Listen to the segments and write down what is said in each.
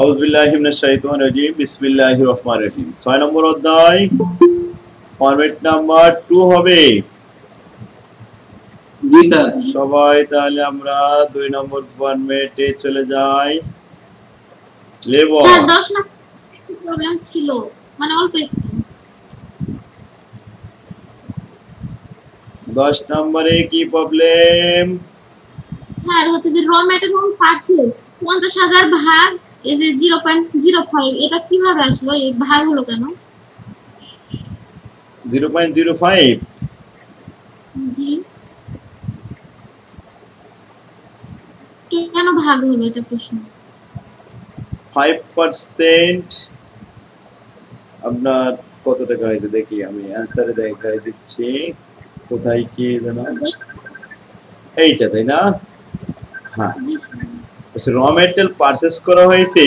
আউযুবিল্লাহি মিনাশ শাইতানির রাজিম বিসমিল্লাহির রহমানির রহিম 6 নম্বর অধ্যায় ফরম্যাট নাম্বার 2 হবে জি স্যার সবাই তাহলে আমরা 2 নম্বর ফরম্যাটে চলে যাই লেবর স্যার 10 না প্রবলেম ছিল মানে অল্প একটু 10 নম্বরে কি প্রবলেম স্যার হচ্ছে যে র ম্যাটেরিয়াল পার্সেল 50000 ভাগ এই যে 0.05 এটা কিভাবে আসলো এই ভাগ হলো কেন 0.05 জি কেন ভাগ হলো এটা প্রশ্ন 5% আপনার কত টাকা হয়েছে দেখি আমি অ্যানসারে দেখাই দিচ্ছি কোথায় কি জানা এইটা তাই না হ্যাঁ র ম্যাটেরিয়াল পারচেজ করা হয়েছে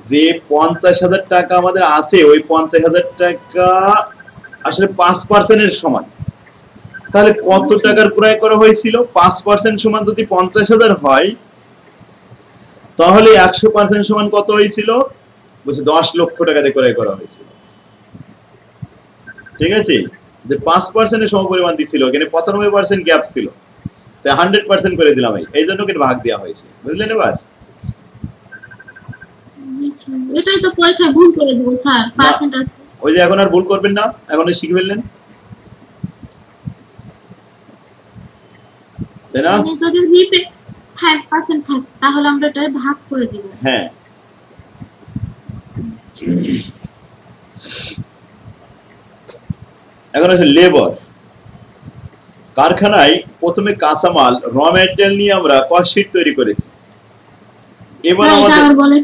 যে 50000 টাকা আমাদের আছে ওই 50000 টাকা আসলে 5% এর সমান তাহলে কত টাকার ক্রয় করা হয়েছিল 5% সমান যদি 50000 হয় তাহলে 100% সমান কত হয়েছিল বলছে 10 লক্ষ টাকা দিয়ে ক্রয় করা হয়েছিল ঠিক আছে যে 5% এর সমপরিমাণ দিছিল এখানে 95% গ্যাপ ছিল তাই 100% করে দিলাম এইজন্য কি ভাগ দেওয়া হয়েছে বুঝলেন এবার এটাই তো পরীক্ষায় ভুল করে দেব স্যার পার্সেন্ট ওই যে এখন আর ভুল করবেন না এখন শিখে ফেললেন তাই না যদি রিপে 5% থাকে তাহলে আমরা এটা ভাগ করে দেব হ্যাঁ এখন আসলে লেবার কারখানায় প্রথমে কাঁচামাল র ম্যাটেরিয়াল নিয়ে আমরা কস্ট শীট তৈরি করেছি এবার আমাদের বলেন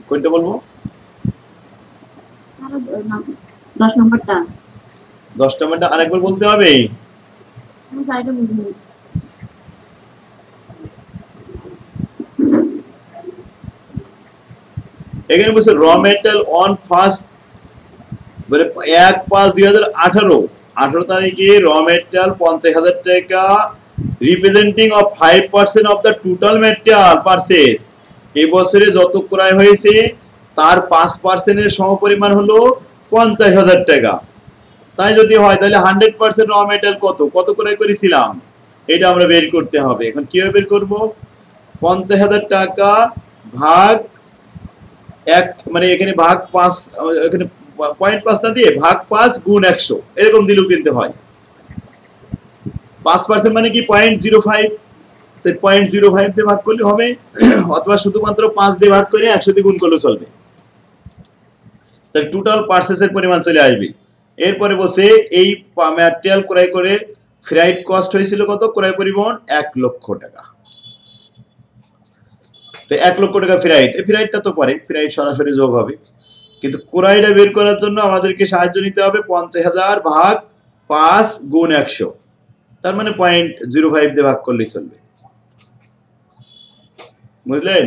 কোনটা বলবো 10 নম্বরটা 10 নম্বরটা আরেকবার বলতে হবে আমি সাইডে বুঝবো এখানে বলছে র ম্যাটেরিয়াল অন ফার্স্ট মানে 1/5/2018 তারিখে র ম্যাটেরিয়াল 50000 টাকা representing of 5% of the total material purchase এই বছরে যত ক্রয় হয়েছে তার 5% এর সমপরিমাণ হলো 50000 টাকা তাই যদি হয় তাহলে 100% র ম্যাটেরিয়াল কত ক্রয় করেছিলাম এটা আমরা বের করতে হবে এখন কিভাবে বের করব 50000 টাকা ভাগ এক মানে এখানে ভাগ 5 এখানে 0.5 না দিয়ে ভাগ 5 গুণ 100 এরকম দিলেও কিনতে হয় 5% মানে কি 0.05 তাই 0.05 দিয়ে ভাগ করলে হবে অথবা শুধুমাত্র 5 দিয়ে ভাগ করে 100 দিয়ে গুণ করলে চলবে তাহলে টোটাল পারচেজের পরিমাণ চলে আসবে এরপরে বসে এই ম্যাটেরিয়াল ক্রয় করে ফ্রাইট কস্ট হয়েছিল কত ক্রয় পরিবহন 1 লক্ষ টাকা তো 1 লক্ষ টাকা ফ্রাইট এই ফ্রাইটটা তো পরে ফ্রাইট সরাসরি যোগ হবে কিন্তু ক্রয়টা বের করার জন্য আমাদেরকে সাহায্য নিতে হবে 50000 ভাগ 5 গুণ 100 তার মানে 0.05 দিয়ে ভাগ করলেই চলবে বুঝলেন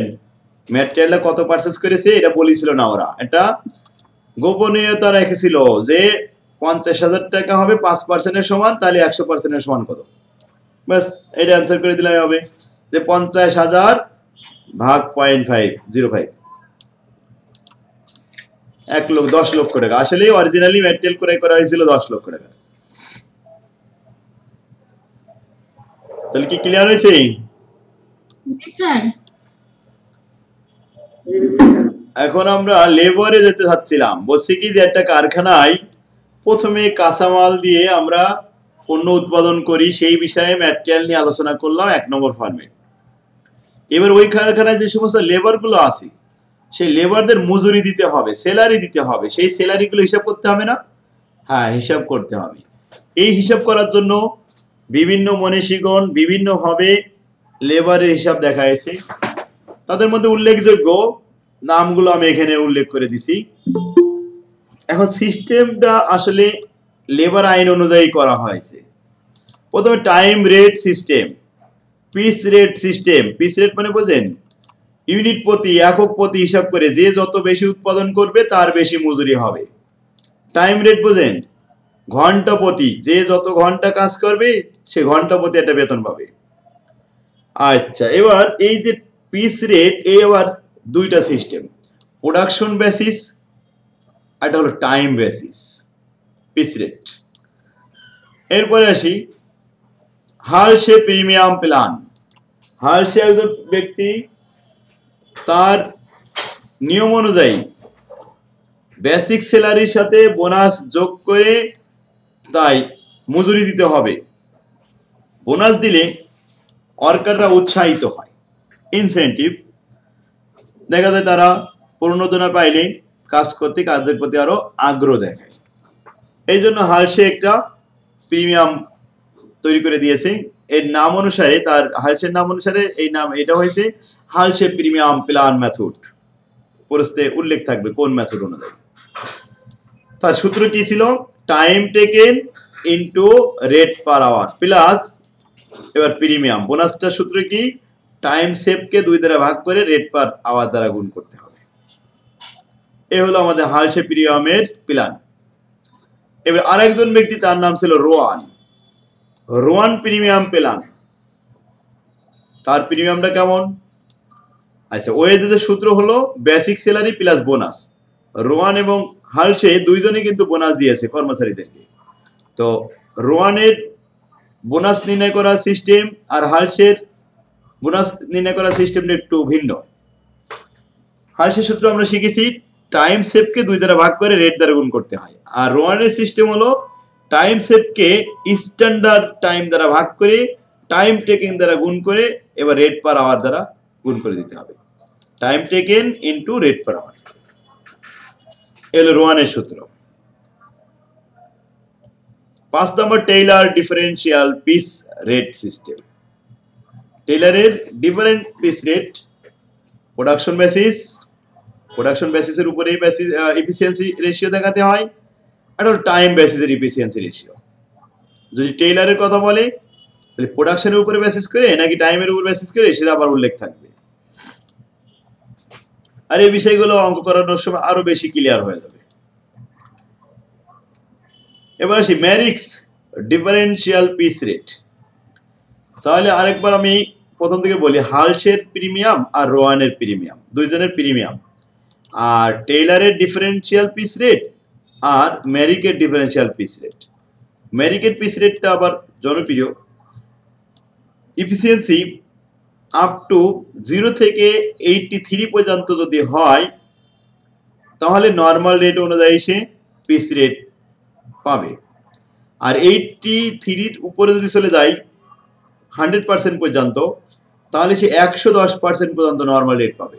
ম্যাটেরিয়ালটা কত পারচেজ করেছে এটা বলেছিল না ওরা এটা গোপনীয়তা রেখেছিল যে 50000 টাকা হবে 5% এর সমান তাহলে 100% এর সমান কত বাস এটা आंसर করে দিলেই হবে যে 50000 ভাগ 0.05 10 লক্ষ টাকা আসলে অরিজিনালি ম্যাটেরিয়াল ক্রয় করা হয়েছিল 10 লক্ষ টাকা তাহলে কি ক্লিয়ার হয়েছে স্যার এখন আমরা লেবারে যেতে যাচ্ছিলাম বলছি কি যে একটা কারখানায় প্রথমে কাঁচামাল দিয়ে আমরা পণ্য উৎপাদন করি সেই বিষয়ে ম্যাটেরিয়াল নিয়ে আলোচনা করলাম 1 নম্বর ফরম্যাট এবার ওই কারখানায় যে সমস্ত লেবারগুলো আছে সেই লেবারদের মজুরি দিতে হবে স্যালারি দিতে হবে সেই স্যালারিগুলো হিসাব করতে হবে না হ্যাঁ হিসাব করতে হবে এই হিসাব করার জন্য বিভিন্ন মনীষীগণ বিভিন্নভাবে লেবারের হিসাব দেখাইছে তাদের মধ্যে উল্লেখযোগ্য নামগুলো আমি এখানে উল্লেখ করে দিছি এখন সিস্টেমটা আসলে লেবার আইন অনুযায়ী করা হয়েছে প্রথমে time rate system piece rate system piece rate মানে বোঝেন ইউনিট প্রতি একক প্রতি হিসাব করে যে যত বেশি উৎপাদন করবে তার বেশি মজুরি হবে টাইম রেট বোঝেন ঘন্টা প্রতি যে যত ঘন্টা কাজ করবে সে ঘন্টা প্রতি একটা বেতন পাবে আচ্ছা এবার এই যে পিস রেট এই আবার দুইটা সিস্টেম, প্রোডাকশন বেসিস আর এটা হলো টাইম বেসিস পিস রেট। এরপরে আসি হালসে প্রিমিয়াম প্ল্যান। হালসে একজন ব্যক্তি তার নিয়ম অনুযায়ী বেসিক স্যালারির সাথে বোনাস যোগ করে তাই মজুরি দিতে হবে। বোনাস দিলে ওয়ার্কাররা উৎসাহিত হয়, ইনসেন্টিভ দেখা যায়, তারা প্রণোদনা পাইলে কাজ করতে কাজের প্রতি আরো আগ্রহ দেখায়। এই জন্য হালসে একটা প্রিমিয়াম তৈরি করে দিয়েছে। এর নাম অনুসারে, তার হালসের নাম অনুসারে এই নাম এটা হয়েছে হালসে প্রিমিয়াম প্ল্যান মেথড। প্রশ্নে উল্লেখ থাকবে কোন মেথড অনুযায়ী। তার সূত্র কি ছিল? Time taken into rate per hour plus, এবার প্রিমিয়াম বোনাসটার সূত্র কি? টাইম সেভকে 2 দ্বারা ভাগ করে রেট পার আওয়ার দ্বারা গুণ করতে হবে। এ হলো আমাদের হালসে প্রিমিয়ামের প্ল্যান। এবার আরেকজন ব্যক্তি, তার নাম ছিল রোয়ান। Rowan premium plan. তার প্রিমিয়ামটা কেমন? আচ্ছা, ওয়েজের সূত্র হলো basic salary plus bonus. Rowan এবং হালসে দুইজনই কিন্তু বোনাস দিয়েছে কর্মচারীদেরকে। তো রোয়ানের বোনাস নির্ণয় করার সিস্টেম আর হালসের বোনাস নির্ণয় করার সিস্টেমটা একটু ভিন্ন। হালসের সূত্র আমরা শিখেছি টাইম সেভকে 2 দ্বারা ভাগ করে রেট দ্বারা গুণ করতে হয়, আর রোয়ানের সিস্টেম হলো টাইম সেভকে স্ট্যান্ডার্ড টাইম দ্বারা ভাগ করে টাইম টেকেন দ্বারা গুণ করে এবার রেট পার আওয়ার দ্বারা গুণ করে দিতে হবে। Time taken into rate per hour, এলো রোয়ানের সূত্র। 5 নম্বর Taylor differential piece rate system. টেইলারের different piece rate production basis, production বেসিসের উপরে এফিসিয়েন্সি রেশিও দেখাতে হয়, আর টাইম বেসিসের এফিসিয়েন্সি রেশিও। যদি টেইলারের কথা বলে তাহলে প্রোডাকশনের উপরে বেসিস করে নাকি টাইমের উপর বেসিস করে সেটা আবার উল্লেখ থাকবে। আর এই বিষয়গুলো অঙ্ক করানোর সময় আরো বেশি ক্লিয়ার হয়ে যাবে। এবার আসি ম্যারিক্স ডিফারেন্সিয়াল পিস রেট। তাহলে আরেকবার আমি প্রথম থেকে বলি, হালসের প্রিমিয়াম আর রোয়ানের প্রিমিয়াম, দুইজনের প্রিমিয়াম, আর টেইলারের ডিফারেন্সিয়াল পিস রেট আর ম্যারিকের ডিফারেন্সিয়াল পিস রেট। ম্যারিকের পিস রেটটা আবার জনপ্রিয়। এফিসিয়েন্সি আপ টু 0 থেকে 83 পর্যন্ত যদি হয় তাহলে নর্মাল রেট অনুযায়ী সে পিস রেট পাবে, আর 83-র উপরে যদি চলে যায় 100% পর্যন্ত তাহলে সে 110% পর্যন্ত নর্মাল রেট পাবে।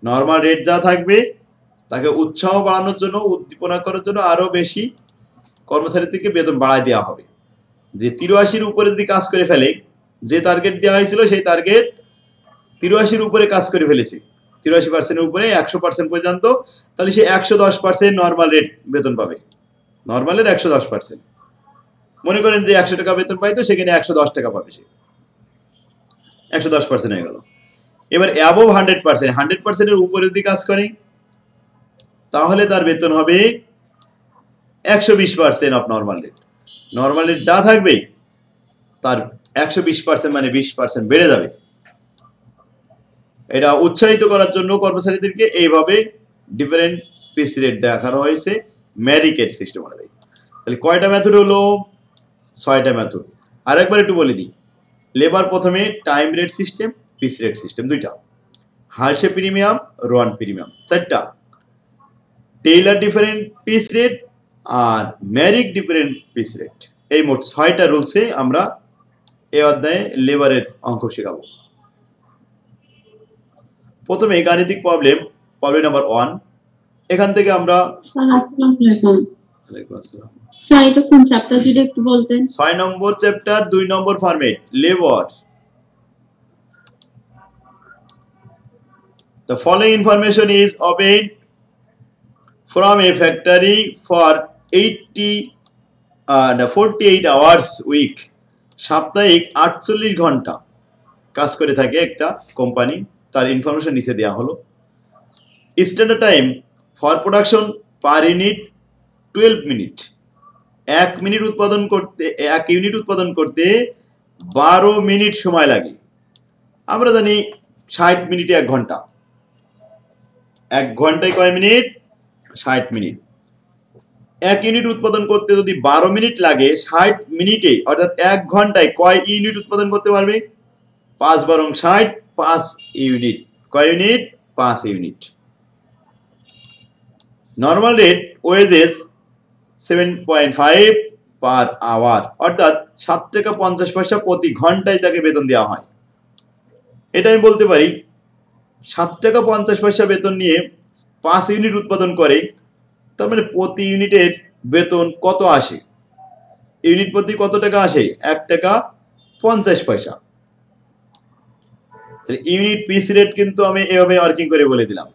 নর্মাল রেট যা থাকবে তাকে উৎসাহ বাড়ানোর জন্য, উদ্দীপনা করার জন্য আরো বেশি কর্মচারীদেরকে বেতন বাড়ায় দেওয়া হবে। যে 83-র উপরে যদি কাজ করে ফেলে, যে টার্গেট দেওয়া হয়েছিল সেই টার্গেট 83-র উপরে কাজ করে ফেলেছে, 83%-এর উপরে 100% পর্যন্ত, তাহলে সে 110% নর্মাল রেট বেতন পাবে। নর্মালের 110%। মনে করেন যে 100 টাকা বেতন পাইতো, সেখানে 110 টাকা পাবে সে, 110% হয়ে গেল। এবার অ্যাবভ 100%, 100%-এর উপরে যদি কাজ করে তাহলে তার বেতন হবে 120% of normal rate. Normal rate যা থাকবে তার 120% মানে 20% বেড়ে যাবে। এটা উৎসাহিত করার জন্য কর্মচারীদেরকে এইভাবে ডিফারেন্ট পিস রেট দেখানো হয়েছে ম্যারিকেট সিস্টেম অনুযায়ী। তাহলে কয়টা মেথড হলো? 6টা মেথড। আরেকবার একটু বলে দিই, লেবার প্রথমে time rate system, piece rate system 2টা, হালসে প্রিমিয়াম, রোয়ান প্রিমিয়াম 4টা, টেইলার ডিফারেন্ট পিস রেট আর ম্যারিক ডিফারেন্ট পিস রেট। এই মোট 6টা রুলসে আমরা এই অধ্যায়ে লেবারের অঙ্ক শেখাবো। প্রথমে গাণিতিক প্রবলেম নাম্বার 1। এখান থেকে আমরা স্যার এটা কোন চ্যাপ্টার যদি একটু বলতেন? 6 নম্বর চ্যাপ্টার 2 নম্বর format, labour. The following information is obtained from a factory for 48 hours week. সাপ্তাহিক 48 ঘন্টা কাজ করে থাকে একটা কোম্পানি, তার ইনফরমেশন নিচে দেওয়া হলো। Standard time for production per unit 12 minute. 1 unit উৎপাদন করতে 12 মিনিট সময় লাগে। আমরা জানি 60 মিনিটে 1 ঘন্টা, 1 ঘন্টায় কয় মিনিট? 60 মিনিট। 1 ইউনিট উৎপাদন করতে যদি 12 মিনিট লাগে, 60 মিনিটে অর্থাৎ 1 ঘন্টায় কয় ইউনিট উৎপাদন করতে পারবে? 5 বারং 60, 5 ইউনিট। কয় unit? 5 unit. Normal rate wages 7.5 per hour, অর্থাৎ 7 টাকা 50 পয়সা প্রতি ঘন্টায় তাকে বেতন দেওয়া হয়। এটা আমি বলতে পারি 7 টাকা 50 পয়সা বেতন নিয়ে 5 ইউনিট উৎপাদন করে, তার মানে প্রতি ইউনিটের বেতন কত আসে? ইউনিট প্রতি কত টাকা আসে? 1 টাকা 50 পয়সা। ইউনিট পিস রেট কিন্তু আমি এভাবে ওয়ার্কিং করে বলে দিলাম।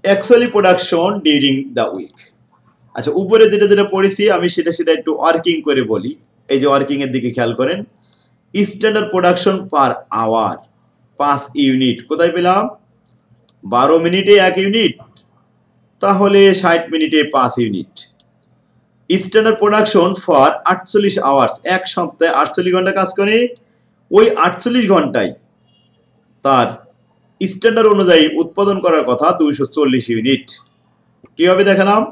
Actually production during the week. আচ্ছা, উপরে যেটা যেটা পড়েছি আমি সেটা একটু ওয়ার্কিং করে বলি। এই যে ওয়ার্কিং এর দিকে খেয়াল করেন। Standard production per hour 5 unit কোথায় পেলাম? 12 মিনিটে 1 ইউনিট, তাহলে 60 মিনিটে 5 unit. Standard production for 48 hours, এক সপ্তাহে 48 ঘন্টা কাজ করে, ওই 48 ঘন্টায় তার স্ট্যান্ডার্ড অনুযায়ী উৎপাদন করার কথা 240 ইউনিট। কিভাবে দেখালাম?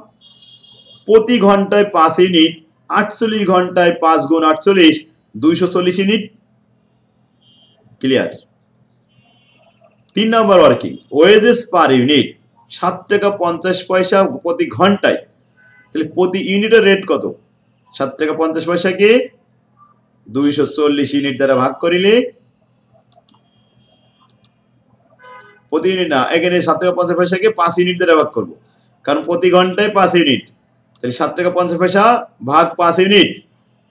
প্রতি ঘন্টায় 5 ইউনিট, 48 ঘন্টায় 5 গুণ 48, 240 ইউনিট। ক্লিয়ার? 3 নম্বর ওয়ার্কিং ওয়েজেস পার ইউনিট 7 টাকা 50 পয়সা প্রতি ঘন্টায়, তাহলে প্রতি ইউনিটের রেট কত? 7 টাকা 50 পয়সাকে 240 ইউনিট দ্বারা ভাগ করিলে, প্রতি ইউনিট না, এখানে 7 টাকা 50 পয়সাকে 5 ইউনিট দ্বারা ভাগ করব, কারণ প্রতি ঘন্টায় 5 ইউনিট, তাহলে 7 টাকা 50 পয়সা ভাগ 5 ইউনিট,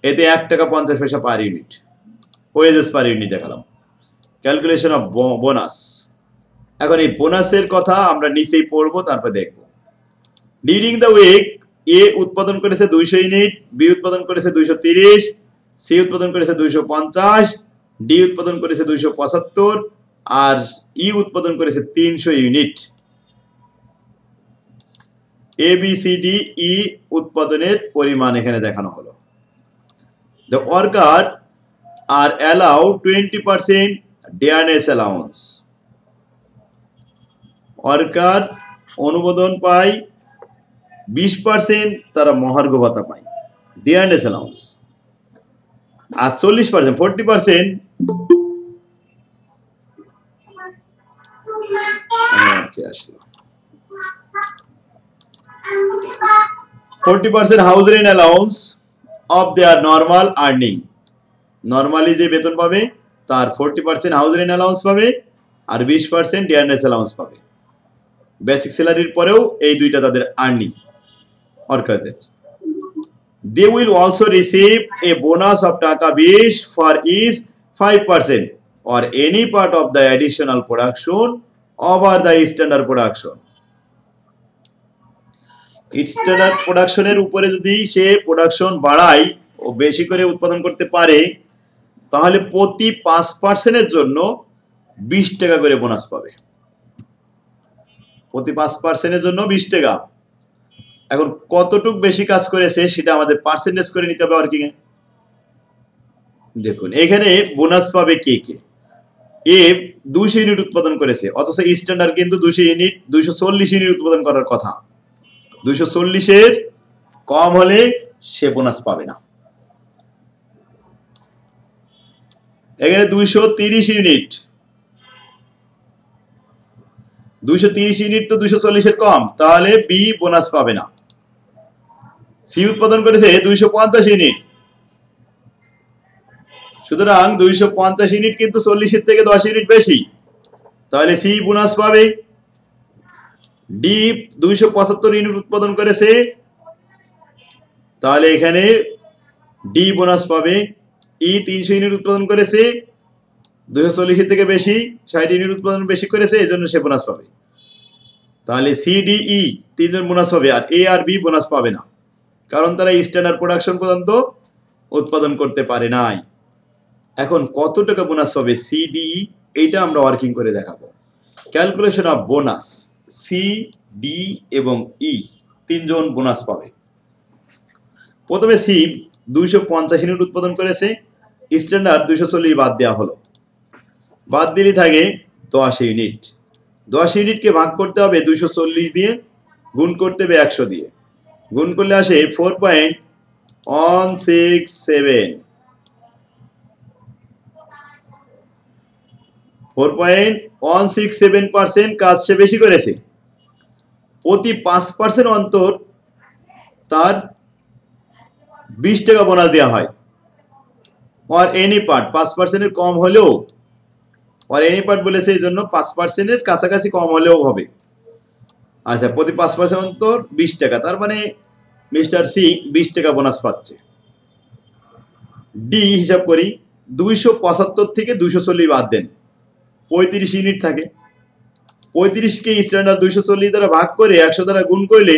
এতে 1 টাকা 50 পয়সা per unit. Wages per unit দেখালাম। Calculation of bonus. এখন এই বোনাসের কথা আমরা নিচেই পড়বো, তারপর দেখব। ডিউরিং দ্য উইক এ উৎপাদন করেছে 200 ইউনিট, বি উৎপাদন করেছে 230, সি উৎপাদন করেছে 250, ডি উৎপাদন করেছে 275, আর ই উৎপাদন করেছে 300 ইউনিট। A B C D E উৎপাদনের পরিমাণ এখানে দেখানো হলো। The worker are allowed 20% dearness allowance. Worker অনুমোদন পায় 20% তারা মহার্ঘ ভাতা পায়, ডিয়ারনেস অ্যালাউন্স। আর 40%, 40% 40% house rent allowance of their normal earning. Normally যে বেতন পাবে তার 40% হাউস রেন্ট অ্যালাউন্স পাবে, আর 20% ডিয়ারনেস অ্যালাউন্স পাবে। বেসিক স্যালারির পরেও এই দুইটা তাদের আর্নিং ওয়ার্কারদের। They will also receive a bonus of টাকা 20 for each 5% or any part of the additional production over the standard production. Standard প্রোডাকশনের উপরে যদি সে প্রোডাকশন বাড়ায় ও বেশি করে উৎপাদন করতে পারে, তাহলে প্রতি 5%-এর জন্য 20 টাকা করে বোনাস পাবে। প্রতি 5%-এর জন্য 20 টাকা। এখন কতটুক বেশি কাজ করেছে সেটা আমাদের পার্সেন্টেজ করে নিতে হবে ওয়ার্কিং এ। দেখুন এখানে বোনাস পাবে কে কে? এ 200 ইউনিট উৎপাদন করেছে, অথচ স্ট্যান্ডার্ড কিন্তু 240 ইউনিট উৎপাদন করার কথা। 240-এর কম হলে সে বোনাস পাবে না। এখানে 230 ইউনিট, 230 ইউনিট তো 240-এর কম, তাহলে বি বোনাস পাবে না। সি উৎপাদন করেছে 250 ইউনিট, সুতরাং 250 ইউনিট কিন্তু 40-এর থেকে 10 ইউনিট বেশি, তাহলে সি বোনাস পাবে। ডি 275 ইউনিট উৎপাদন করেছে, তাহলে এখানে ডি বোনাস পাবে। ই 300 ইউনিট উৎপাদন করেছে, 240-এর থেকে বেশি, 60 ইউনিট উৎপাদন বেশি করেছে, এজন্য সে বোনাস পাবে। তাহলে সি ডি ই তিনজন বোনাস পাবে, আর এ আর বি বোনাস পাবে না, কারণ তারা স্ট্যান্ডার্ড প্রোডাকশন পর্যন্ত উৎপাদন করতে পারে নাই। এখন কত টাকা বোনাস পাবে সি ডি ই, এইটা আমরা ওয়ার্কিং করে দেখাবো। Calculation of bonus. C D এবং ই তিনজন বোনাস পাবে। প্রথমে সি 250 ইউনিট উৎপাদন করেছে, স্ট্যান্ডার্ড 240 বাদ দেওয়া হলো, বাদ দিলে থাকে 10 ইউনিট। 10 ইউনিটকে ভাগ করতে হবে 240 দিয়ে, গুণ করতে হবে 100 দিয়ে। গুণ করলে আসে 4.167। 4.167% কাজ সে বেশি করেছে। প্রতি 5% অন্তর তার 20 টাকা বোনাস দেওয়া হয়। আর এনি পার্ট 5%-এর কম হলেও, আর এনি পার্ট বলেছে এই জন্য 5%-এর কাছাকাছি কম হলেও হবে। আচ্ছা, প্রতি 5% অন্তর 20 টাকা, তার মানে মিস্টার সি 20 টাকা বোনাস পাচ্ছে। ডি হিসাব করি, 275 থেকে 240 বাদ দেন, 35 ইউনিট থাকে। 35কে স্ট্যান্ডার্ড 240 দ্বারা ভাগ করে 100 দ্বারা গুণ করলে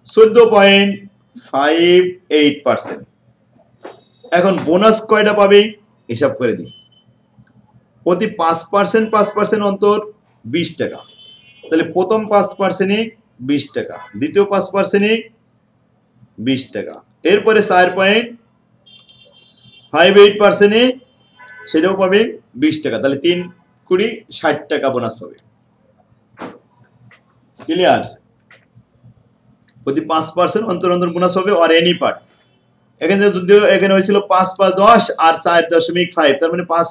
14.58%। এখন বোনাস কয়টা পাবে হিসাব করে দিই। প্রতি 5% অন্তর 20 টাকা, তাহলে প্রথম 5%-এ 20 টাকা, দ্বিতীয় 5%-এ 20 টাকা, এরপরে 4.58%-এ সেটাও পাবে 20 টাকা, তাহলে 3 কুড়ি 60 টাকা বোনাস পাবে। ক্লিয়ার? প্রতি 5% অন্তর অন্তর বোনাস পাবে। আর এনি পার্ট এখানে যদিও এখানে হয়েছিল 5 5 10 আর 4.5, তার মানে 5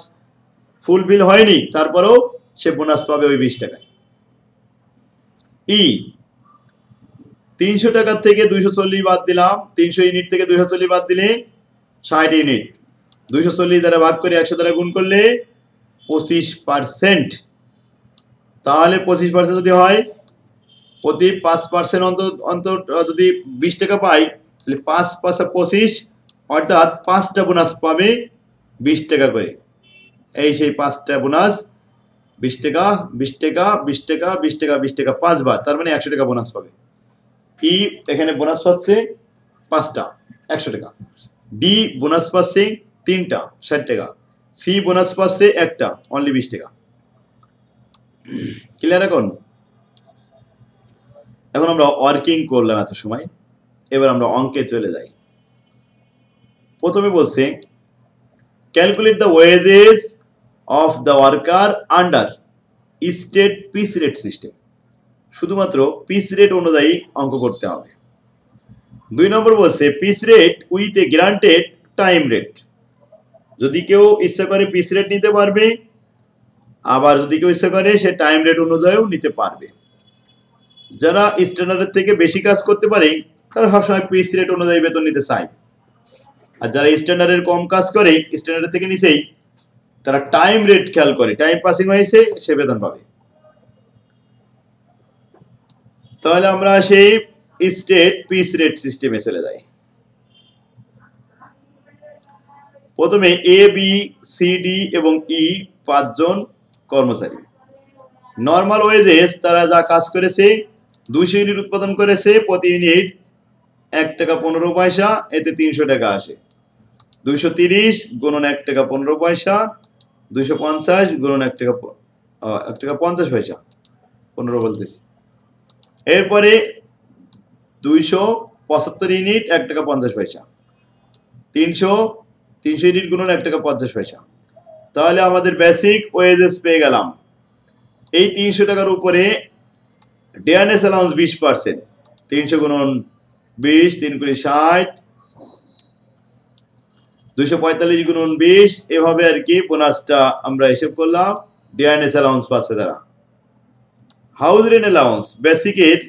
ফুলফিল হয়নি, তারপরেও সে বোনাস পাবে ওই 20 টাকায়। ই 300 টাকা থেকে 240 বাদ দিলাম, 300 ইউনিট থেকে 240 বাদ দিলে 60 ইউনিট, 240 দ্বারা ভাগ করে 100 দ্বারা গুণ করলে 25%। তাহলে 25% যদি হয়, প্রতি 5% অন্তর যদি 20 টাকা পাই, তাহলে 5 5 25, অর্থাৎ 5টা বোনাস পাবে 20 টাকা করে। এই সেই 5টা বোনাস 20 টাকা 20 টাকা 20 টাকা 20 টাকা 20 টাকা 5 বার, তার মানে 100 টাকা বোনাস পাবে। ই এখানে বোনাস পাচ্ছে 5টা 100 টাকা, ডি বোনাস পাচ্ছে 3টা 60 টাকা, সি বোনাস পাচ্ছে 1টা অনলি 20 টাকা। ক্লিয়ার? এখন আমরা ওয়ার্কিং করলাম এত সময়, এবার আমরা অঙ্কে চলে যাই। প্রথমে বলছে calculate the wages of the worker under straight piece rate system. শুধুমাত্র পিস রেট অনুযায়ী অঙ্ক করতে হবে। 2 নম্বর বলছে piece rate with a granted time rate. যদি কেউ ইচ্ছা করে পিস রেট নিতে পারবে, আবার যদি কেউ ইচ্ছা করে সে টাইম রেট অনুযায়ীও নিতে পারবে। যারা স্ট্যান্ডার্ডের থেকে বেশি কাজ করতে পারে তারা সবসময় পিস রেট অনুযায়ী বেতন নিতে চায়, আর যারা স্ট্যান্ডার্ডের কম কাজ করে স্ট্যান্ডার্ডের থেকে নিচেই, তারা টাইম রেট খেয়াল করে, টাইম পাসিং হয়েছে সে বেতন পাবে। তাহলে আমরা সেই স্টেট পিস রেট সিস্টেমে চলে যাই। প্রথমে এ বি সি ডি এবং ই 5 জন কর্মচারী। নর্মাল ওয়েজেস তারা যা কাজ করেছে, 200 ইউনিট উৎপাদন করেছে, প্রতি ইউনিট 1 টাকা 15 পয়সা, এতে 300 টাকা আসে। 230 গুণন 1 টাকা 15 পয়সা, 250 গুণন 1 টাকা 50 পয়সা, 15 বলতেছি। এরপরে 275 ইউনিট 1 টাকা 50 পয়সা, 300 ইউনিট গুণন 1 টাকা 50 পয়সা। তাহলে আমাদের বেসিক ওয়েজেস পেয়ে গেলাম। এই 300 টাকার উপরে ডিয়ারনেস অ্যালাউন্স 20%, 300 গুণন 20, 3 কুড়ি 60, 245 গুণন 20, এভাবে আর কি বোনাসটা আমরা হিসেব করলাম ডিয়ারনেস অ্যালাউন্স পাচ্ছে তারা। হাউস রেন্ট অ্যালাউন্স বেসিকের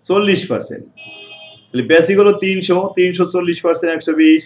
40%, তাহলে বেসিক হলো 300, 40% 120।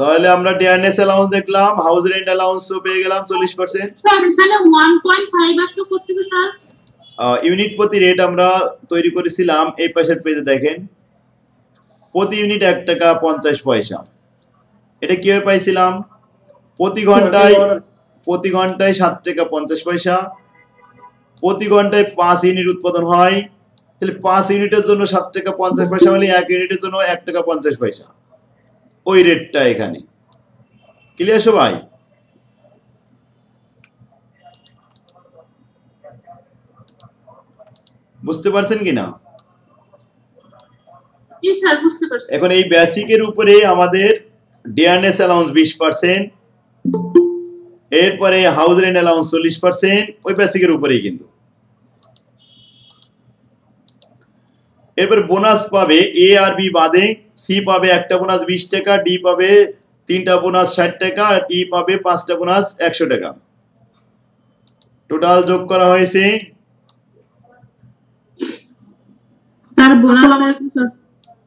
তাহলে আমরা ডিয়ারনেস অ্যালাউন্স দেখলাম, হাউস রেন্ট অ্যালাউন্সও পেয়ে গেলাম 40%। স্যার এখানে 1.5 আসলো করতে স্যার। ইউনিট প্রতি রেট আমরা তৈরি করেছিলাম, এই পাশের পেজে দেখেন, প্রতি ইউনিট 1 টাকা 50 পয়সা। এটা কিভাবে পাইছিলাম? প্রতি ঘন্টায় 7 টাকা 50 পয়সা, প্রতি ঘন্টায় 5 ইউনিট উৎপাদন হয়, তাহলে 5 ইউনিটের জন্য 7 টাকা 50 পয়সা হলে 1 ইউনিটের জন্য 1 টাকা 50 পয়সা, ওই রেটটা এখানে। ক্লিয়ার সবাই? বুঝতে পারছেন কিনা? জি স্যার, বুঝতে পারছি। এখন এই বেসিকের উপরে আমাদের ডিআরএস অ্যালাউন্স 20%, এরপরে হাউস রেন্ট অ্যালাউন্স 40%, ওই বেসিকের উপরেই কিন্তু। এরপর বোনাস পাবে এ আর বি বাদে, সি পাবে একটা বোনাস 20 টাকা, ডি পাবে 3টা বোনাস 60 টাকা, আর ই পাবে 5টা বোনাস 100 টাকা। টোটাল যোগ করা হয়েছে স্যার বোনাস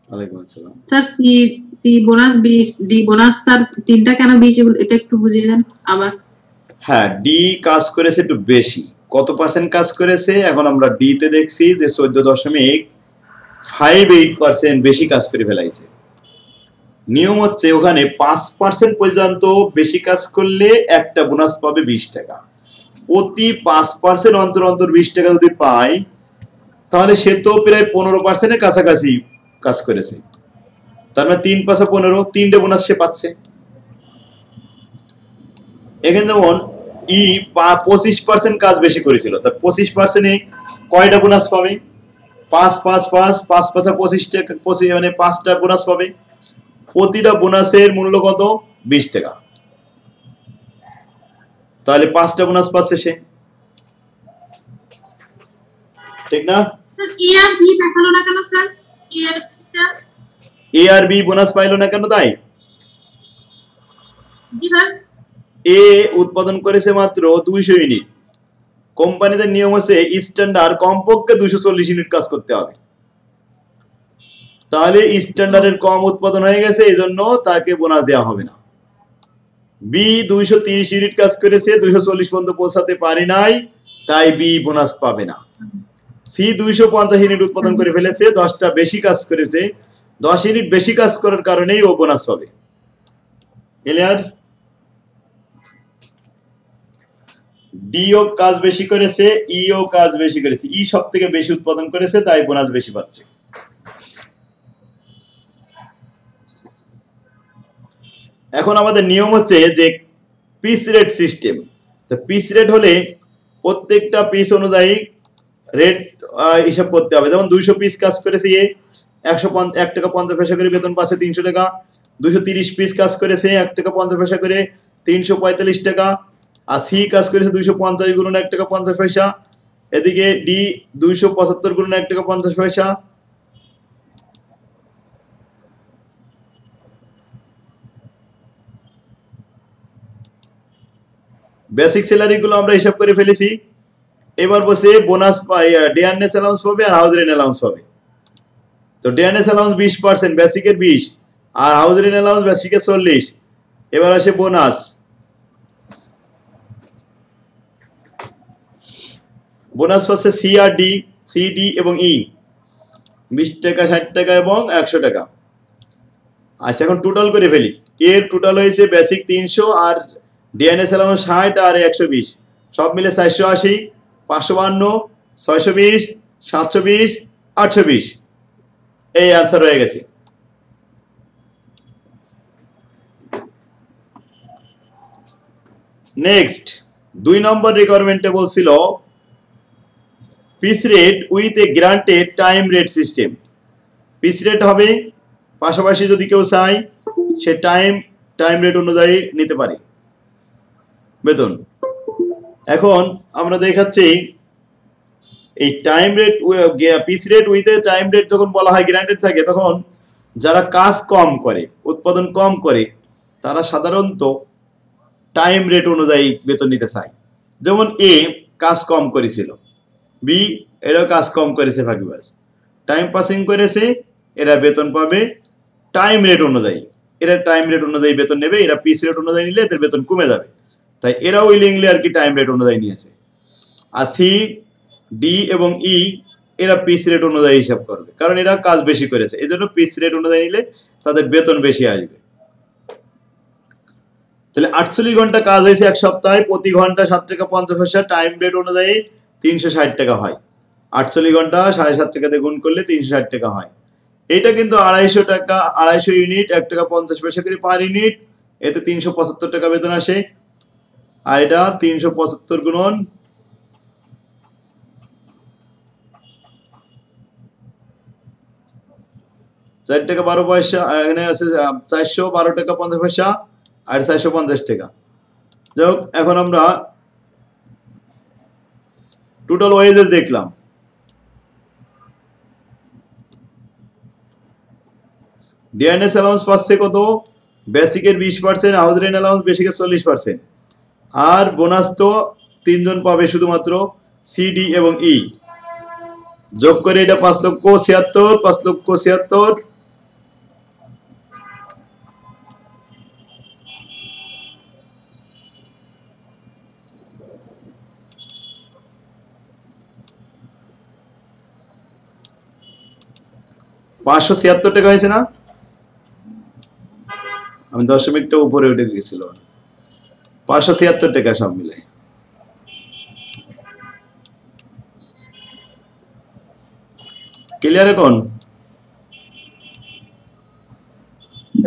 ওয়ালাইকুম আসসালাম sir C bonus 20, D bonus sir 3টা কেন 20, এটা একটু বুঝিয়ে দেন আবার। হ্যাঁ, ডি কাজ করেছে একটু বেশি। কত পার্সেন্ট কাজ করেছে? এখন আমরা ডি তে দেখছি যে 14.58% বেশি কাজ করে ফেলাইছে। নিয়ম হচ্ছে ওখানে 5% পর্যন্ত বেশি কাজ করলে একটা বোনাস পাবে 20 টাকা। প্রতি 5% অন্তর অন্তর 20 টাকা যদি পায়, তাহলে সে তো প্রায় 15% এর কাছাকাছি কাজ করেছে। তার মানে 3 × 5 = 15, 3টে বোনাস সে পাচ্ছে। এখানে যেমন ই 25% কাজ বেশি করেছিল, তার 25%-এ কয়টা বোনাস পাবে? 5 5 5 5 5 25 টাকা, মানে 5টা বোনাস পাবে। প্রতিটা বোনাসের মূল্য কত? 20 টাকা। তাহলে 5টা বোনাস পাচ্ছে সে, ঠিক না? স্যার এ আর বি দেখালো না কেন স্যার? এ আর বি বোনাস পাইলো না কেন? তাই জি স্যার। এ উৎপাদন করেছে মাত্র 200 ইউনিট। কোম্পানিদের নিয়ম হচ্ছে স্ট্যান্ডার্ড কমপক্ষে 240 ইউনিট কাজ করতে হবে। তাহলে স্ট্যান্ডার্ডের কম উৎপাদন হয়ে গেছে, এজন্য তাকে বোনাস দেওয়া হবে না। বি 230 ইউনিট কাজ করেছে, 240 পর্যন্ত পৌঁছাতে পারে নাই, তাই বি বোনাস পাবে না। সি 250 ইউনিট উৎপাদন করে ফেলেছে, 10টা বেশি কাজ করেছে, 10 ইউনিট বেশি কাজ করার কারণেই ও বোনাস পাবে। ক্লিয়ার? ডি ও কাজ বেশি করেছে, ই ও কাজ বেশি করেছে, ই সব থেকে বেশি উৎপাদন করেছে, তাই বোনাস বেশি পাচ্ছে। এখন আমাদের নিয়ম হচ্ছে যে পিস রেট সিস্টেম। তো পিস রেট হলে প্রত্যেকটা পিস অনুযায়ী রেট হিসাব করতে হবে। যেমন 200 পিস কাজ করেছে এ, 1 টাকা 50 পয়সা করে বেতন পাচ্ছে, 300 টাকা। 230 পিস কাজ করেছে, 1 টাকা 50 পয়সা করে, 345 টাকা। আর সি কাজ করেছে 250 গুণন 1 টাকা 50 পয়সা। এদিকে ডি 275 গুণন 1 টাকা 50 পয়সা। বেসিক স্যালারি গুলো আমরা হিসাব করে ফেলেছি। এবার বসে বোনাস পাই, ডিআরএস অ্যালাউন্স পাবে আর হাউস রেন্ট অ্যালাউন্স পাবে। তো ডিআরএস অ্যালাউন্স 20%, বেসিকের 20, আর হাউস রেন্ট অ্যালাউন্স বেসিকের 40। এবার আসে বোনাস। বোনাস পাচ্ছে সি আর ডি, সি ডি এবং ই 20 টাকা 60 টাকা এবং 100 টাকা। আচ্ছা, এখন টোটাল করে ফেলি। এর টোটাল হয়েছে বেসিক 300 আর ডিএনএস অ্যালাউন্স 60 আর 120, সব মিলে 480, 552, 620, 720, 820। এই অ্যান্সার হয়ে গেছে। নেক্সট 2 নম্বর রিকোয়ারমেন্টে বলছিল piece rate with a granted time rate system. Piece rate হবে, পাশাপাশি যদি কেউ চায় সে টাইম রেট অনুযায়ী নিতে পারে বেতন। এখন আমরা দেখাচ্ছি এই time rate, piece rate with A time rate যখন বলা হয় গ্রান্টেড থাকে, তখন যারা কাজ কম করে, উৎপাদন কম করে, তারা সাধারণত টাইম রেট অনুযায়ী বেতন নিতে চায়। যেমন এ কাজ কম করেছিল, বি এরাও কাজ কম করেছে, ভাগিবাস টাইম পাসিং করেছে, এরা বেতন পাবে টাইম রেট অনুযায়ী। এরা টাইম রেট অনুযায়ী বেতন নেবে, এরা পিস রেট অনুযায়ী নিলে এদের বেতন কমে যাবে, তাই এরা উইলিংলি আর কি টাইম রেট অনুযায়ী নিয়েছে। আর সি ডি এবং ই এরা পিস রেট অনুযায়ী হিসাব করবে, কারণ এরা কাজ বেশি করেছে, এই জন্য পিস রেট অনুযায়ী নিলে তাদের বেতন বেশি আসবে। তাহলে 48 ঘন্টা কাজ হয়েছে এক সপ্তাহে, প্রতি ঘন্টা 7 টাকা 50 পয়সা, টাইম রেট অনুযায়ী 360 টাকা হয়। 48 ঘন্টা 7.5 টাকা দিয়ে গুণ করলে 360 টাকা হয়। এটা কিন্তু 250 টাকা, 250 ইউনিট 1 টাকা 50 পয়সা করে পার ইউনিট, এতে 375 টাকা বেতন আসে। আর এটা 375 গুণন 4 টাকা 12 পয়সা, এখানে আছে 412 টাকা 50 পয়সা আর 450 টাকা। যাই হোক, এখন আমরা টোটাল ওয়েজেস দেখলাম। ডিএনএস অ্যালাউন্স পাচ্ছে কত? বেসিকের 20%, হাউস রেন্ট অ্যালাউন্স বেসিকের 40%, আর বোনাস তো 3 জন পাবে শুধুমাত্র, সি, ডি এবং ই। যোগ করে এটা 5,76,000, 5,76,000। টাকা হয়েছে না? আমি দশমিকটা উপরে উঠে গেছিল। 576 টাকা সব মিলে। ক্লিয়ার এখন?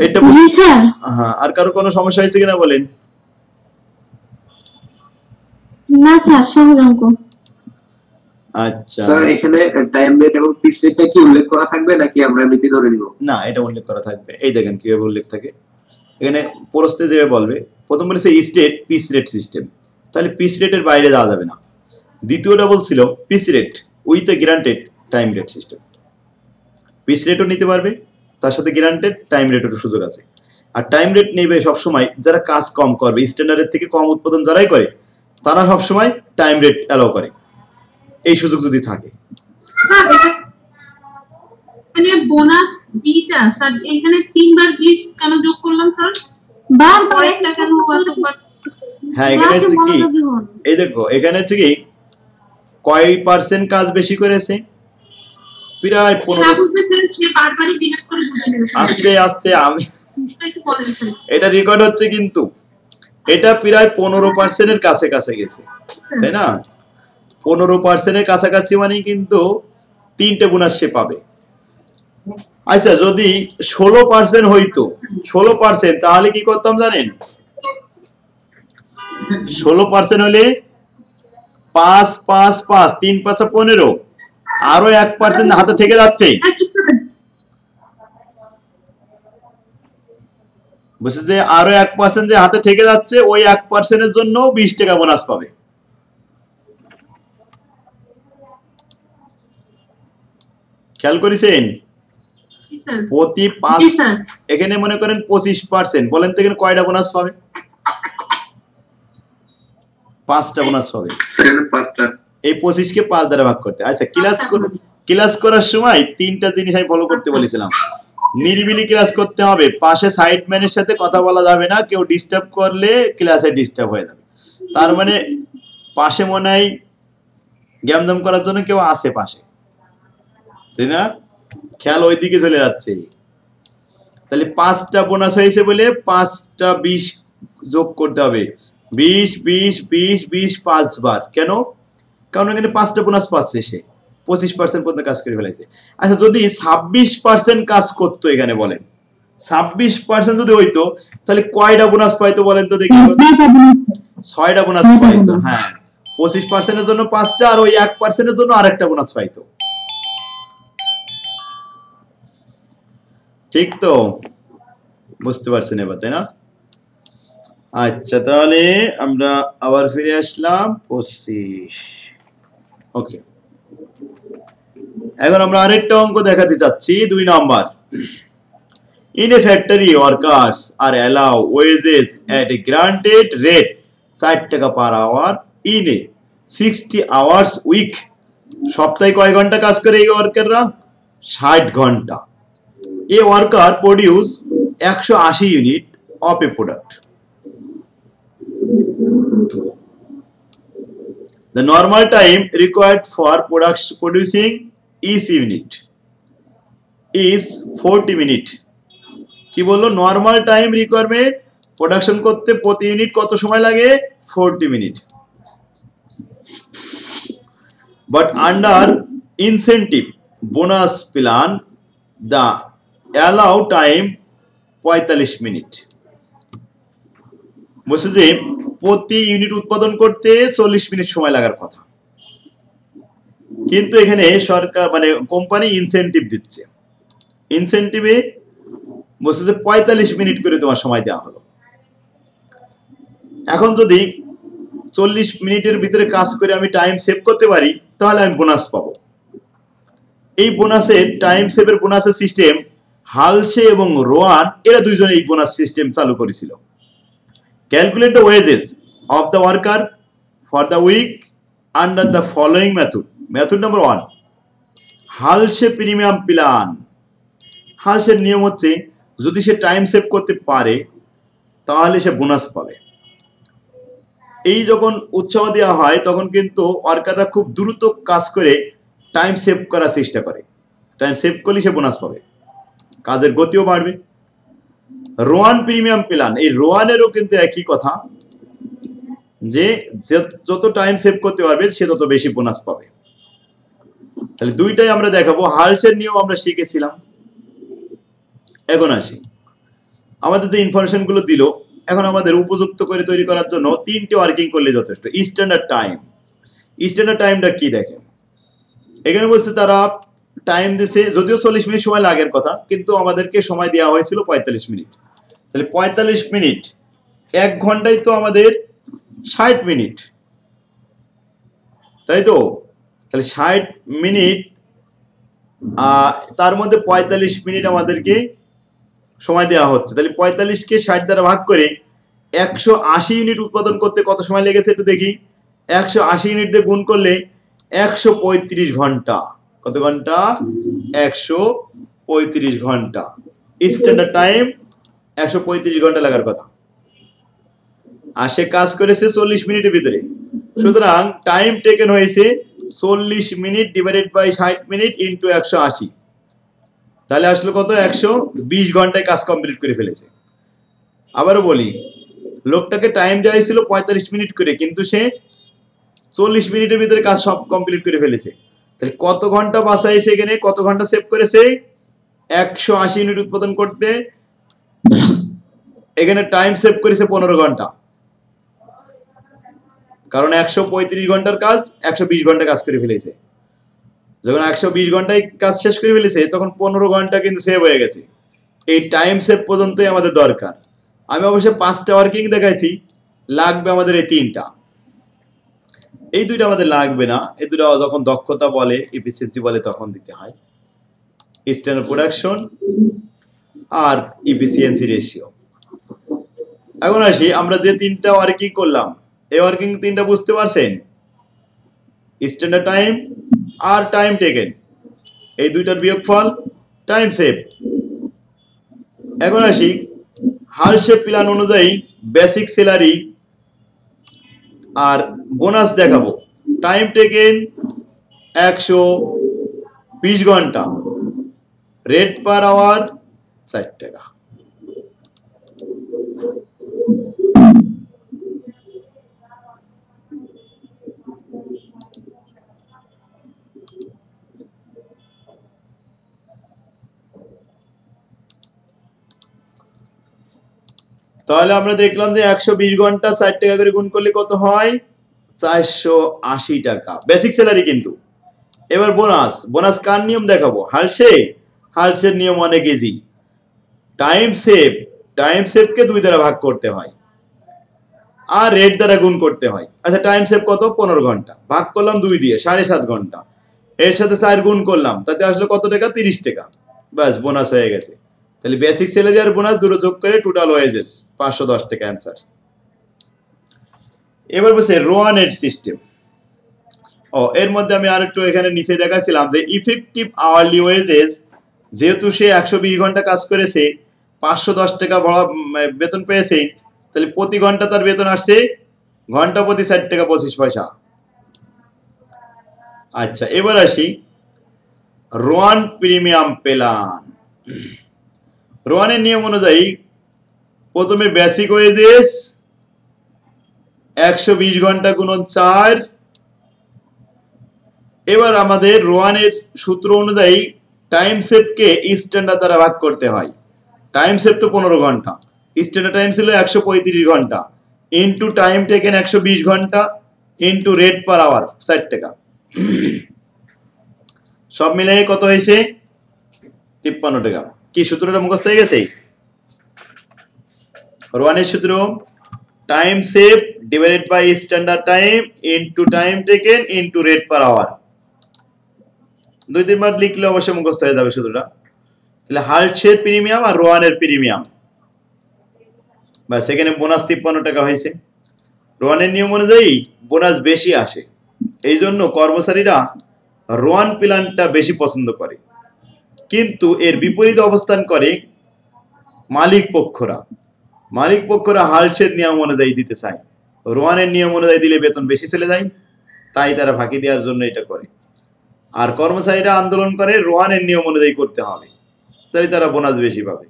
এটা হ্যাঁ, আর কারো কোনো সমস্যা হয়েছে কিনা বলেন? না স্যার, সহজ অঙ্ক। আচ্ছা, এখানে টাইম রেট এবং পিস রেটটা কি উল্লেখ করা থাকবে নাকি আমরা এমনিতে ধরে নিব? না, এটা উল্লেখ করা থাকবে। এই দেখেন কিভাবে উল্লেখ থাকে। এখানে প্রশ্নে যেভাবে বলবে, প্রথম বলেছে স্টেট পিস রেট সিস্টেম, তাহলে পিস রেটের বাইরে যাওয়া যাবে না। দ্বিতীয়টা বলছিল piece rate with a guaranteed time rate system. Piece রেটও নিতে পারবে, তার সাথে গ্যারান্টেড টাইম রেটেরও সুযোগ আছে। আর টাইম রেট নেবে সবসময় যারা কাজ কম করবে, স্ট্যান্ডার্ডের থেকে কম উৎপাদন যারাই করে, তারা সবসময় টাইম রেট অ্যালাউ করে, এই সুযোগ যদি থাকে। মানে বোনাস ডিটা স্যার এখানে 3 বার 20 কেন যোগ করলাম স্যার? বারবার একটা কেন অতবার? হ্যাঁ, এখানে হচ্ছে কি, এই দেখো এখানে হচ্ছে কি কয় পার্সেন্ট কাজ বেশি করেছে? প্রায় 15। আস্তে আস্তে আমি এটা রেকর্ড হচ্ছে, কিন্তু এটা প্রায় 15%-এর কাছাকাছি গেছে, তাই না? 15%-এর কাছাকাছি মানে কিন্তু 3টে বোনাস সে পাবে। আচ্ছা, যদি 16% হইতো, 16%, তাহলে কি করতাম জানেন? 16% হলে 5, 5, 5, 3, 5, 15, আরো 1% হাতে থেকে যাচ্ছে। বুঝছে যে আরো 1% যে হাতে থেকে যাচ্ছে, ওই 1%-এর জন্য 20 টাকা বোনাস পাবে। খেয়াল করেছেন? প্রতি 5, এখানে মনে করেন 25%, বলেন তো এখানে কয়টা বোনাস পাবে? 5টা বোনাস পাবে। এই 25-কে 5 দ্বারা ভাগ করতে। আচ্ছা, ক্লাস করার সময় 3টা জিনিস আমি ফলো করতে বলেছিলাম। নিরিবিলি ক্লাস করতে হবে, পাশে সাইডম্যানের সাথে কথা বলা যাবে না, কেউ ডিস্টার্ব করলে ক্লাসে ডিস্টার্ব হয়ে যাবে। তার মানে পাশে মনে হয় গ্যামজাম করার জন্য কেউ আছে পাশে, তাই না? খেয়াল ওই দিকে চলে যাচ্ছে। তাহলে 5টা বোনাস হয়েছে বলে 5টা 20 যোগ করতে হবে। 20, 20, 20, 20 5 বার। কেন? কারণ এখানে 5টা বোনাস পাচ্ছে সে, 25% পর্যন্ত কাজ করে ফেলেছে। আচ্ছা, যদি 26% কাজ করতো, এখানে বলেন 26% যদি হইতো, তাহলে কয়টা বোনাস পাইতো বলেন তো দেখি? 6টা বোনাস পাইতো। হ্যাঁ, 25%-এর জন্য 5টা, আর ওই 1%-এর জন্য আরেকটা বোনাস পাইতো। ঠিক তো? বুঝতে পারছেন এবার, তাই না? আচ্ছা, তাহলে আমরা আবার ফিরে আসলাম 25। ওকে, এখন আমরা আরেকটা অঙ্ক দেখাতে চাচ্ছি, 2 number. In a factory, workers are allowed wages at a granted rate 4 টাকা per hour in a 60 hours week. সপ্তাহে কয় ঘন্টা কাজ করে এই ওয়ার্কাররা? 60 ঘন্টা। A worker produce 180 unit of a product. The normal time required for producing each unit is 40 minutes. কি বললো? নর্মাল টাইম রিকোয়ারমেন্ট প্রোডাকশন করতে প্রতি ইউনিট কত সময় লাগে? 40 minute. But under incentive bonus plan the allow time 45 minute. বলছে যে প্রতি ইউনিট উৎপাদন করতে 40 মিনিট সময় লাগার কথা, কিন্তু এখানে সরকার মানে কোম্পানি ইনসেন্টিভ দিচ্ছে। ইনসেন্টিভে বলছে যে 45 মিনিট করে তোমার সময় দেওয়া হলো। এখন যদি 40 মিনিটের ভিতরে কাজ করে আমি টাইম সেভ করতে পারি তাহলে আমি বোনাস পাবো। এই বোনাসের টাইম সেভের বোনাসের সিস্টেম হালসে এবং রোয়ান এরা দুইজনে এই বোনাস সিস্টেম চালু করেছিল। Calculate the wages of the worker for the week under the following method. Method number 1, Halsey premium plan. হালসের নিয়ম হচ্ছে যদি সে টাইম সেভ করতে পারে তাহলে সে বোনাস পাবে। এই যখন উৎসাহ দেওয়া হয় তখন কিন্তু ওয়ার্কাররা খুব দ্রুত কাজ করে টাইম সেভ করার চেষ্টা করে। টাইম সেভ করলে সে বোনাস পাবে, কাজের গতিও বাড়বে। রোয়ান প্রিমিয়াম প্ল্যান, এই রোয়ানেরও কিন্তু একই কথা, যে যত টাইম সেভ করতে পারবে সে তত বেশি বোনাস পাবে। তাহলে দুইটাই আমরা দেখাবো। হালসের নিয়ম আমরা শিখেছিলাম। এখন আসি আমাদের যে ইনফরমেশন গুলো দিল, এখন আমাদের উপযুক্ত করে তৈরি করার জন্য 3টে ওয়ার্কিং করলে যথেষ্ট। স্ট্যান্ডার্ড টাইম, স্ট্যান্ডার্ড টাইমটা কি দেখেন, এখানে বলছে তারা টাইম দিছে, যদিও 40 মিনিট সময় লাগের কথা, কিন্তু আমাদেরকে সময় দেওয়া হয়েছিল 45 মিনিট। তাহলে 45 মিনিট, 1 ঘন্টায় তো আমাদের 60 মিনিট, তাই তো? তাহলে 60 মিনিট, তার মধ্যে 45 মিনিট আমাদেরকে সময় দেওয়া হচ্ছে। তাহলে 45কে 60 দ্বারা ভাগ করে 180 ইউনিট উৎপাদন করতে কত সময় লেগেছে একটু দেখি। 180 ইউনিট দিয়ে গুণ করলে 135 ঘন্টা। কত ঘন্টা? 135 ঘন্টা। স্ট্যান্ডার্ড টাইম 135 ঘন্টা লাগার কথা, আর সে কাজ করেছে 40 মিনিটের ভিতরে। সুতরাং টাইম টেকেন হয়েছে 40 minute divided by 60 minute into 180। তাহলে আসলে কত? 120 ঘন্টায় কাজ কমপ্লিট করে ফেলেছে। আবারও বলি, লোকটাকে টাইম দেওয়া হয়েছিল 45 মিনিট করে, কিন্তু সে 40 মিনিটের ভিতরে কাজ সব কমপ্লিট করে ফেলেছে। তাহলে কত ঘন্টা বাঁচাইছে এখানে, কত ঘন্টা সেভ করেছে? 180 ইউনিট উৎপাদন করতে এখানে টাইম সেভ করেছে 15 ঘন্টা। কারণ 135 ঘন্টার কাজ 120 ঘন্টা কাজ করে ফেলেছে। যখন 120 ঘন্টায় কাজ শেষ করে ফেলেছে তখন 15 ঘন্টা কিন্তু সেভ হয়ে গেছে। এই টাইম সেভ পর্যন্তই আমাদের দরকার। আমি অবশ্যই 5টা ওয়ার্কিং দেখাইছি, লাগবে আমাদের এই 3টা। এই দুইটা আমাদের লাগবে না, এই দুটো যখন দক্ষতা বলে, এফিসিয়েন্সি বলে তখন দিতে হয়। স্ট্যান্ডার্ড প্রোডাকশন আর এফিসিয়েন্সি রেশিও। এখন আসি আমরা যে 3টা ওয়ার্কিং করলাম, এই ওয়ার্কিং 3টা বুঝতে পারছেন? স্ট্যান্ডার্ড টাইম আর টাইম টেকেন, এই দুইটার বিয়োগফল টাইম সেভ। এখন আসি হালসে প্ল্যান অনুযায়ী বেসিক স্যালারি আর বোনাস দেখাবো। টাইম টেকেন 120 ঘন্টা, রেট পার আওয়ার 4 টাকা। তাহলে আমরা দেখলাম যে 120 ঘন্টা 60 টাকা করে গুণ করলে কত হয়? 480 টাকা বেসিক স্যালারি। কিন্তু এবার বোনাস, বোনাস কার নিয়ম দেখাবো? হালসের নিয়ম অনেক ইজি। টাইম সেভকে 2 দ্বারা ভাগ করতে হয় আর রেট দ্বারা গুণ করতে হয়। আচ্ছা, টাইম সেভ কত? 15 ঘন্টা, ভাগ করলাম 2 দিয়ে 7.5 ঘন্টা, এর সাথে 4 গুণ করলাম, তাতে আসলো কত টাকা? 30 টাকা। ব্যাস, বোনাস হয়ে গেছে। তাহলে বেসিক স্যালারি আর বোনাস দুটো যোগ করে টোটাল ওয়েজেস 510 টাকা অ্যান্সার। এবার বলছে রোয়ানের সিস্টেম। এর মধ্যে আমি আরেকটু এখানে নিচে দেখাচ্ছিলাম যে ইফেক্টিভ আওয়ারলি ওয়েজেস, যেহেতু সে 120 ঘন্টা কাজ করেছে, 510 টাকা বেতন পেয়েছে, তাহলে প্রতি ঘন্টা তার বেতন আসছে ঘন্টা প্রতি 4 টাকা 25 পয়সা। আচ্ছা, এবার আসি রোয়ান প্রিমিয়াম প্ল্যান। রোয়ানের নিয়ম অনুযায়ী প্রথমে বেসিক ওয়েজেস 120 ঘন্টা গুণন 4। এবার আমাদের রোয়ানের সূত্র অনুযায়ী টাইম সেভকে স্ট্যান্ডার্ড দ্বারা ভাগ করতে হয়। টাইম সেভ তো 15 ঘন্টা, স্ট্যান্ডার্ড টাইম ছিল 135 ঘন্টা, ইনটু টাইম টেকেন 120 ঘন্টা, ইনটু রেট পার আওয়ার 60 টাকা। সব মিলিয়ে কত হয়েছে? 53 টাকা। কি সূত্রটা মুখস্থ হয়ে গেছে? রোয়ানের সূত্র time save divided by standard time into time taken into rate per hour. 2-3 বার লিখলে অবশ্যই মুখস্থ হয়ে যাবে সূত্রটা। তাহলে হাল্টসের প্রিমিয়াম আর রোয়ানের প্রিমিয়াম, বাস এখানে বোনাস 53 টাকা হয়েছে। রোয়ানের নিয়ম অনুযায়ী বোনাস বেশি আসে, এই জন্য কর্মচারীরা রোয়ান প্ল্যানটা বেশি পছন্দ করে, কিন্তু এর বিপরীত অবস্থান করে মালিক পক্ষরা হাল্টসের নিয়ম অনুযায়ী দিতে চায়। রোয়ানের নিয়ম অনুযায়ী দিলে বেতন বেশি চলে যায়, তাই তারা ফাঁকি দেওয়ার জন্য এটা করে। আর কর্মচারীরা আন্দোলন করে রোয়ানের নিয়ম অনুযায়ী করতে হবে, তাই তারা বোনাস বেশি পাবে।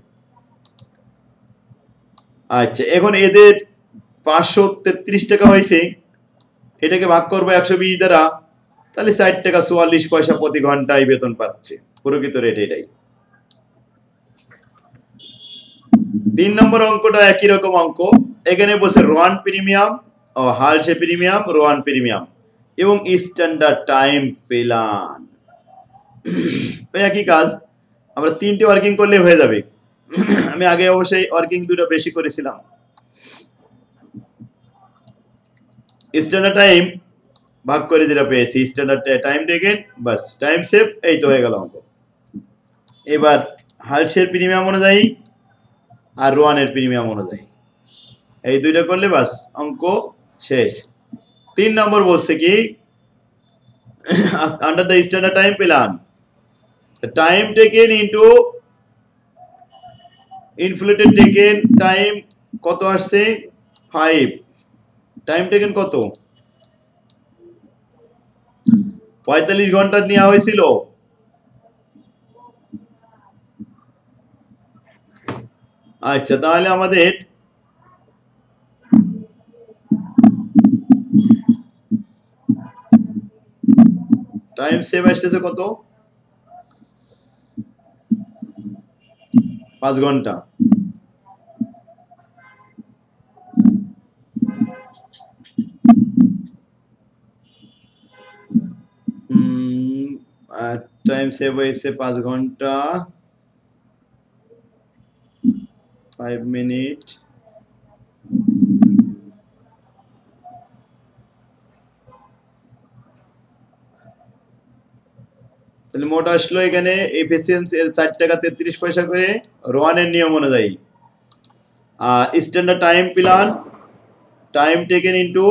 আচ্ছা, এখন এদের 533 টাকা হয়েছে, এটাকে ভাগ করবো 120 দ্বারা, তাহলে 60 টাকা 44 পয়সা প্রতি ঘন্টায় বেতন পাচ্ছে। প্রকৃত রেট এটাই। 3 নম্বর অঙ্কটা একই রকম অঙ্ক। এখানে বসে রোয়ান প্রিমিয়াম ও হাল্টসে প্রিমিয়াম, রোয়ান প্রিমিয়াম এবং স্ট্যান্ডার্ড টাইম প্ল্যান। একই কাজ, আমরা 3টে ওয়ার্কিং করলে হয়ে যাবে। আমি আগে অবশ্যই ওয়ার্কিং 2টা বেশি করেছিলাম। স্ট্যান্ডার্ড টাইম ভাগ করে যেটা পেয়েছি, স্ট্যান্ডার্ড টাইম টেকেন, বাস টাইম সেভ, এই তো হয়ে গেল অঙ্ক। এবার হাল্টসের প্রিমিয়াম অনুযায়ী আর রোয়ানের প্রিমিয়াম অনুযায়ী এই 2টা করলে বাস অঙ্ক শেষ। 3 নম্বর বলছে কি, under the standard time plan time taken into inflated taken time কত আসছে? 5। টাইম টেকেন কত? 45 ঘন্টা নেওয়া হয়েছিল। আচ্ছা, তাহলে আমাদের টাইম সেভ আসতেছে কত? 5 ঘন্টা। টাইম সেভ হয়েছে 5 ঘন্টা 5 মিনিট। তাহলে মোট আসলো এখানে এফিসিয়েন্সি 4 টাকা 33 পয়সা করে রোয়ানের নিয়ম অনুযায়ী। Standard time plan time taken into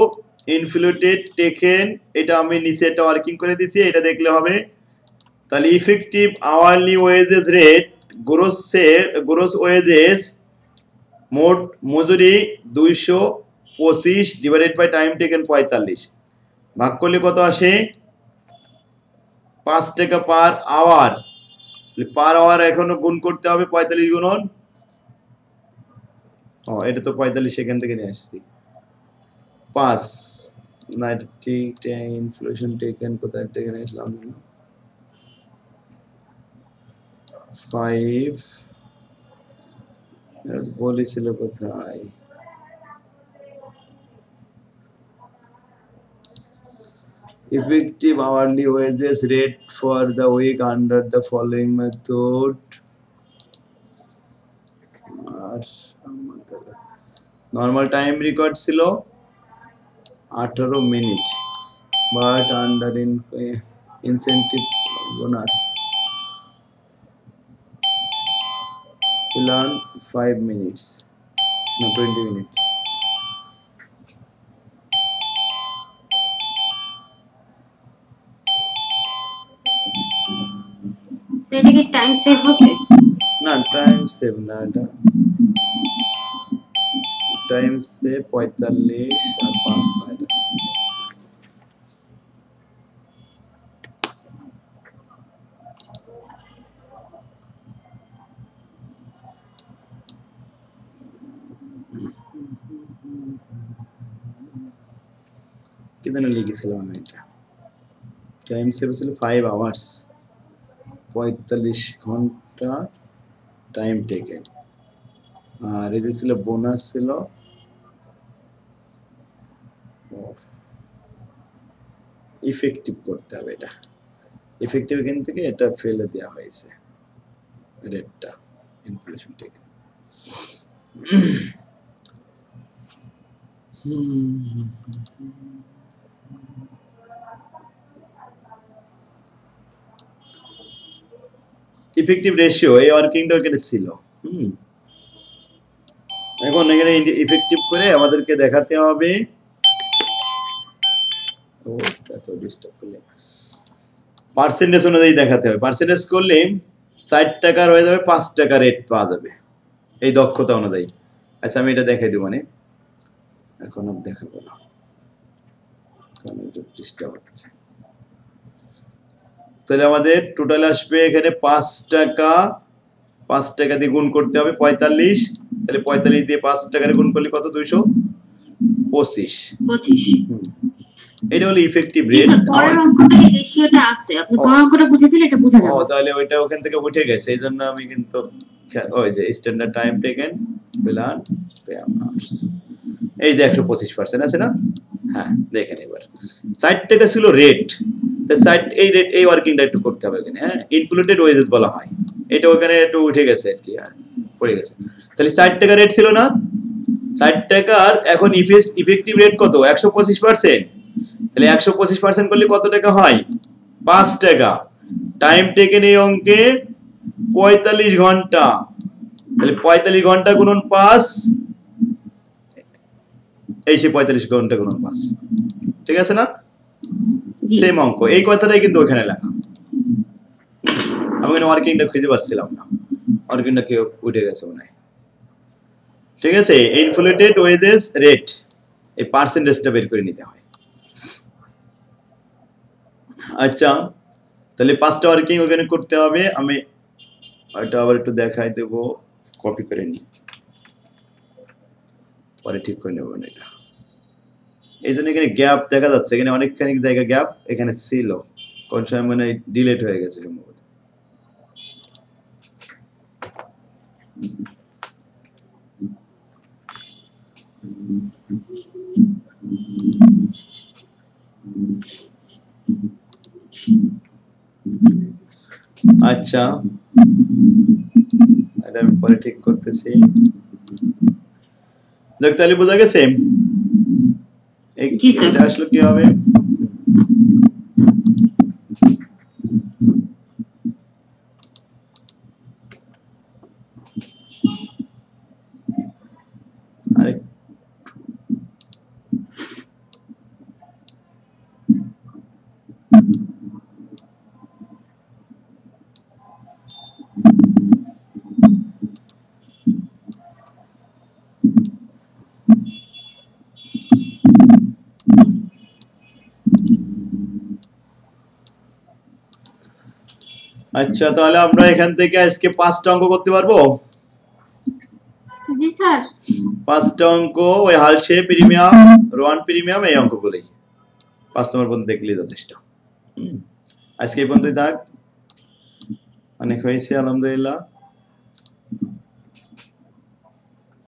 inflated taken, এটা আমি নিচে একটা ওয়ার্কিং করে দিছি, এটা দেখলে হবে। তাহলে effective hourly wages rate gross wages, মোট মজুরি 225 ডিভাইডেড বাই টাইম টেকেন 45, ভাগ করলে কত আসে? 5 টাকা পার আওয়ার। পার আওয়ার এখনো গুণ করতে হবে 45 গুণন, এটা তো 45 সেখান থেকে নিয়ে আসছি। 5 ইনফ্লেশন টেকেন কোথায় থেকে নিয়ে আসলাম? 5 বলেছিল কোথায়? Effective hourly wages rate for the week under the following method. Normal time record ছিল 18 minute, but under incentive bonus plan 5 minutes, no 20 minutes. এটা কি টাইম সেভ হচ্ছে? না, টাইম সেভ না, এটা টাইম সেভ 45 আর 5 না, এটা কি জানি লিখেছিলাম আমি এটা টাইম সেভ ছিল 5 আওয়ার্স 45 ঘন্টা টাইম টেকেন আর এটা ছিল বোনাস ছিল ইফেক্টিভ করতে হবে এটা ইফেক্টিভ এখান থেকে এটা ফেলে দেওয়া হয়েছে রেটটা ইনফ্লেশন টেকেন ইফেক্টিভ রেশিও এই ওয়ার্কিংটা এখানে ছিল এখন এখানে ইফেক্টিভ করে আমাদেরকে দেখাতে হবে ওটা তো ডিস্টার্ব করলে পার্সেন্টেজ অনুযায়ী দেখাতে হবে পার্সেন্টেজ করলে 60 টাকার হয়ে যাবে 5 টাকা রেট পাওয়া যাবে এই দক্ষতা অনুযায়ী আচ্ছা আমি এটা দেখাই দেব মানে এখন আর দেখাবো না কারণ এটা ডিস্টার্ব হচ্ছে তাহলে আমাদের টোটাল আসবে এখানে 5 টাকা দিয়ে গুণ করতে হবে 45 তাহলে 45 দিয়ে 5 টাকা গুণ করলে কত 225 এটা হলো ইফেক্টিভ রেট পরের অঙ্কটা এই রেশিওটা আছে আপনি পরের অঙ্কটা বুঝে দিলে এটা বোঝা যাবে তাহলে ওইটা ওখান থেকে উঠে গেছে এইজন্য আমি কিন্তু ওই যে standard time taken plan pay hours এই যে 125% আছে না হ্যাঁ দেখেন এবার 60 টাকা ছিল রেট তো 60 এই রেট এই ওয়ার্কিংটা একটু করতে হবে এখানে হ্যাঁ ইনক্লুডেড ওয়েজেস বলা হয় এটা ওখানে একটু উঠে গেছে আর কি পড়ে গেছে তাহলে 60 টাকা রেট ছিল না 60 টাকার এখন ইফেক্টিভ রেট কত 125% তাহলে 125% করলে কত টাকা হয় 5 টাকা টাইম টেকেন এই অঙ্কে 45 ঘন্টা তাহলে 45 ঘন্টা গুণন 5 এই সে 45 ঘন্টা গুণন 5 ঠিক আছে না সেম অঙ্ক এই কথাটাই কিন্তু ওখানে লেখা আমি এখানে ওয়ার্কিংটা খুঁজে পাচ্ছিলাম না ওয়ার্কিংটা কি উঠে গেছে মনে হয় ঠিক আছে ইনফ্লেটেড ওয়েজেস রেট এই পার্সেন্টেজটা বের করে নিতে হয় আচ্ছা তাহলে 5টা ওয়ার্কিং ওখানে করতে হবে আমি এটা আবার একটু দেখাই দেব কপি করে নি পরে ঠিক করে নেব না এটা এইজন্য এখানে গ্যাপ দেখা যাচ্ছে এখানে অনেকখানি জায়গা গ্যাপ এখানে ছিল কোন সময় মানে ডিলিট হয়ে গেছে সম্ভবত আচ্ছা এটা আমি পরে ঠিক করতেছি দেখ তাহলে বোঝা গেছে এটা আসলে কি হবে আরে আচ্ছা তাহলে আমরা এখান থেকে আজকে 5টা অঙ্ক করতে পারবো জি স্যার 5টা অঙ্ক ওই হালসে প্রিমিয়াম রোয়ান প্রিমিয়াম এই অঙ্কগুলোই 5 নম্বর পর্যন্ত দেখলেই যথেষ্ট আজকে এই পর্যন্তই থাক অনেক হয়েছে আলহামদুলিল্লাহ